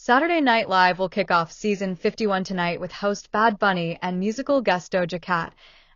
Saturday Night Live will kick off season 51 tonight with host Bad Bunny and musical guest Doja Cat,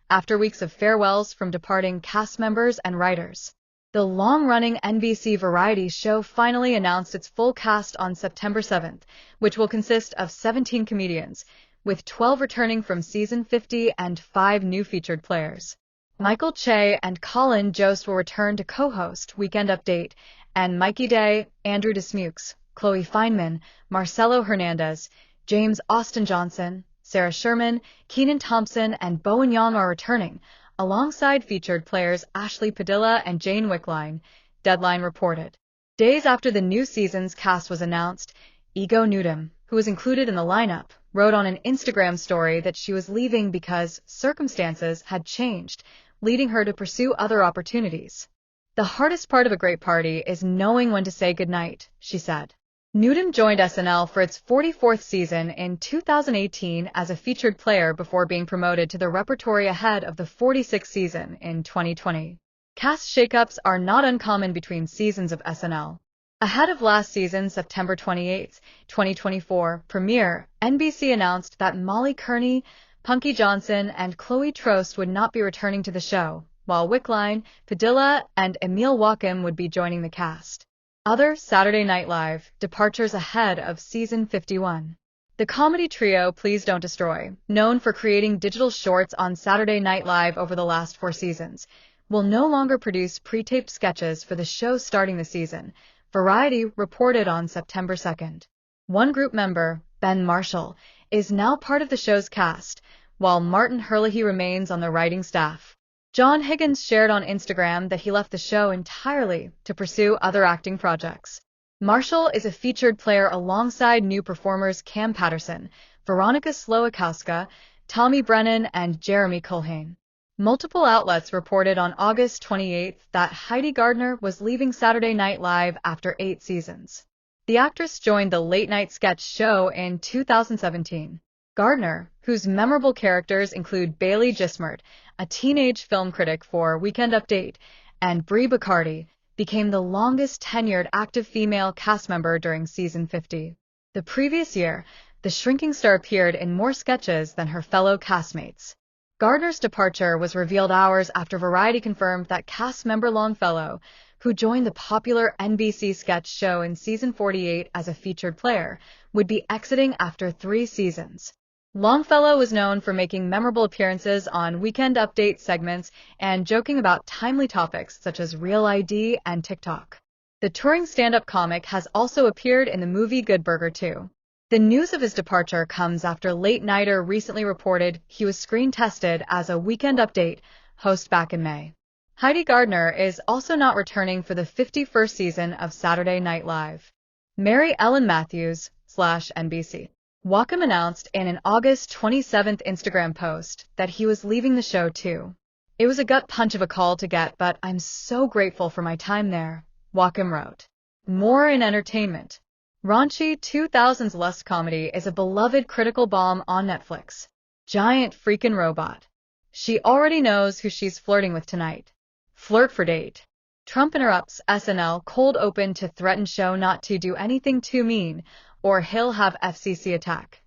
after weeks of farewells from departing cast members and writers. The long-running NBC variety show finally announced its full cast on September 7th, which will consist of 17 comedians, with 12 returning from season 50 and 5 new featured players. Michael Che and Colin Jost will return to co-host Weekend Update, and Mikey Day, Andrew Dismukes, Chloe Fineman, Marcelo Hernandez, James Austin Johnson, Sarah Sherman, Kenan Thompson, and Bowen Yang are returning, alongside featured players Ashley Padilla and Jane Wickline, Deadline reported. Days after the new season's cast was announced, Ego Newdom, who was included in the lineup, wrote on an Instagram story that she was leaving because circumstances had changed, leading her to pursue other opportunities. "The hardest part of a great party is knowing when to say goodnight," she said. Newdom joined SNL for its 44th season in 2018 as a featured player before being promoted to the repertory ahead of the 46th season in 2020. Cast shakeups are not uncommon between seasons of SNL. Ahead of last season's September 28, 2024 premiere, NBC announced that Molly Kearney, Punky Johnson, and Chloe Trost would not be returning to the show, while Wickline, Padilla, and Emil Wacham would be joining the cast. Other Saturday Night Live departures ahead of season 51. The comedy trio Please Don't Destroy, known for creating digital shorts on Saturday Night Live over the last 4 seasons, will no longer produce pre-taped sketches for the show starting the season, Variety reported on September 2nd. One group member, Ben Marshall, is now part of the show's cast, while Martin Herlihy remains on the writing staff. John Higgins shared on Instagram that he left the show entirely to pursue other acting projects. Marshall is a featured player alongside new performers Cam Patterson, Veronica Slowakowska, Tommy Brennan, and Jeremy Culhane. Multiple outlets reported on August 28 that Heidi Gardner was leaving Saturday Night Live after 8 seasons. The actress joined the late-night sketch show in 2017. Gardner, whose memorable characters include Bailey Gismert, a teenage film critic for Weekend Update, and Brie Bacardi, became the longest-tenured active female cast member during season 50. The previous year, the shrinking star appeared in more sketches than her fellow castmates. Gardner's departure was revealed hours after Variety confirmed that cast member Longfellow, who joined the popular NBC sketch show in season 48 as a featured player, would be exiting after 3 seasons. Longfellow was known for making memorable appearances on Weekend Update segments and joking about timely topics such as Real ID and TikTok. The touring stand-up comic has also appeared in the movie Good Burger 2. The news of his departure comes after Late Nighter recently reported he was screen-tested as a Weekend Update host back in May. Heidi Gardner is also not returning for the 51st season of Saturday Night Live. Mary Ellen Matthews /NBC. Wacham announced in an August 27th Instagram post that he was leaving the show too. "It was a gut punch of a call to get, but I'm so grateful for my time there," Wacham wrote. More in entertainment. Raunchy 2000s lust comedy is a beloved critical bomb on Netflix. Giant freakin' robot. She already knows who she's flirting with tonight. Flirt for date. Trump interrupts SNL cold open to threaten show not to do anything too mean, or he'll have FCC attack.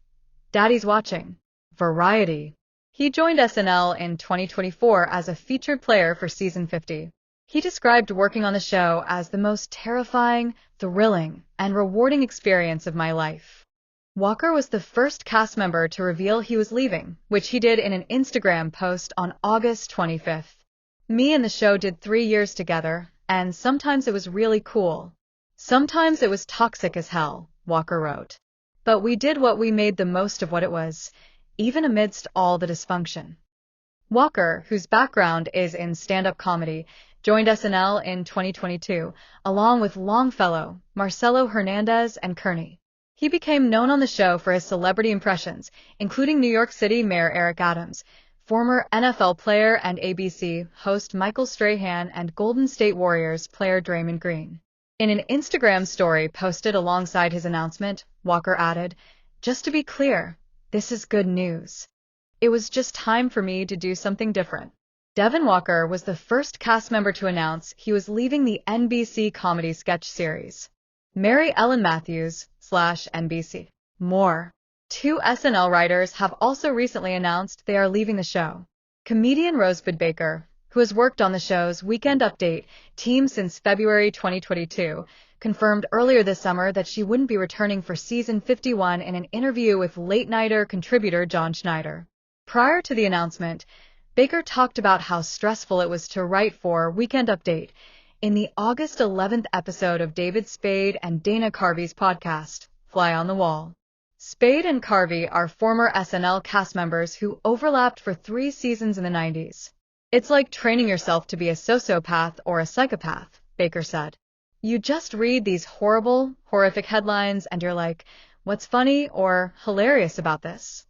Daddy's watching. Variety. He joined SNL in 2024 as a featured player for season 50. He described working on the show as the most terrifying, thrilling, and rewarding experience of my life. Walker was the first cast member to reveal he was leaving, which he did in an Instagram post on August 25th. "Me and the show did 3 years together, and sometimes it was really cool. Sometimes it was toxic as hell," Walker wrote. "But we did what we made the most of what it was, even amidst all the dysfunction." Walker, whose background is in stand-up comedy, joined SNL in 2022, along with Longfellow, Marcelo Hernandez, and Kearney. He became known on the show for his celebrity impressions, including New York City Mayor Eric Adams, former NFL player and ABC host Michael Strahan, and Golden State Warriors player Draymond Green. In an Instagram story posted alongside his announcement, Walker added, "Just to be clear, this is good news. It was just time for me to do something different." Devon Walker was the first cast member to announce he was leaving the NBC comedy sketch series. Mary Ellen Matthews NBC. More. Two SNL writers have also recently announced they are leaving the show. Comedian Rosebud Baker, who has worked on the show's Weekend Update team since February 2022, confirmed earlier this summer that she wouldn't be returning for season 51 in an interview with late-nighter contributor John Schneider. Prior to the announcement, Baker talked about how stressful it was to write for Weekend Update in the August 11th episode of David Spade and Dana Carvey's podcast, Fly on the Wall. Spade and Carvey are former SNL cast members who overlapped for 3 seasons in the 90s. It's like training yourself to be a sociopath or a psychopath, Baker said. You just read these horrible, horrific headlines and you're like, what's funny or hilarious about this?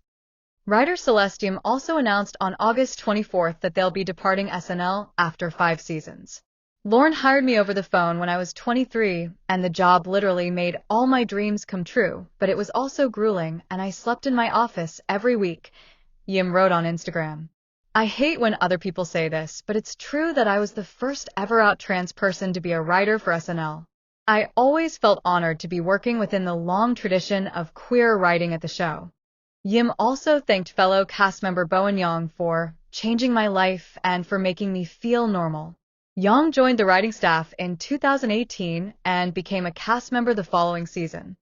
Writer Celestium also announced on August 24th that they'll be departing SNL after 5 seasons. Lorne hired me over the phone when I was 23, and the job literally made all my dreams come true, but it was also grueling, and I slept in my office every week, Yim wrote on Instagram. I hate when other people say this, but it's true that I was the first ever out trans person to be a writer for SNL. I always felt honored to be working within the long tradition of queer writing at the show. Yim also thanked fellow cast member Bowen Yang for changing my life and for making me feel normal. Yang joined the writing staff in 2018 and became a cast member the following season.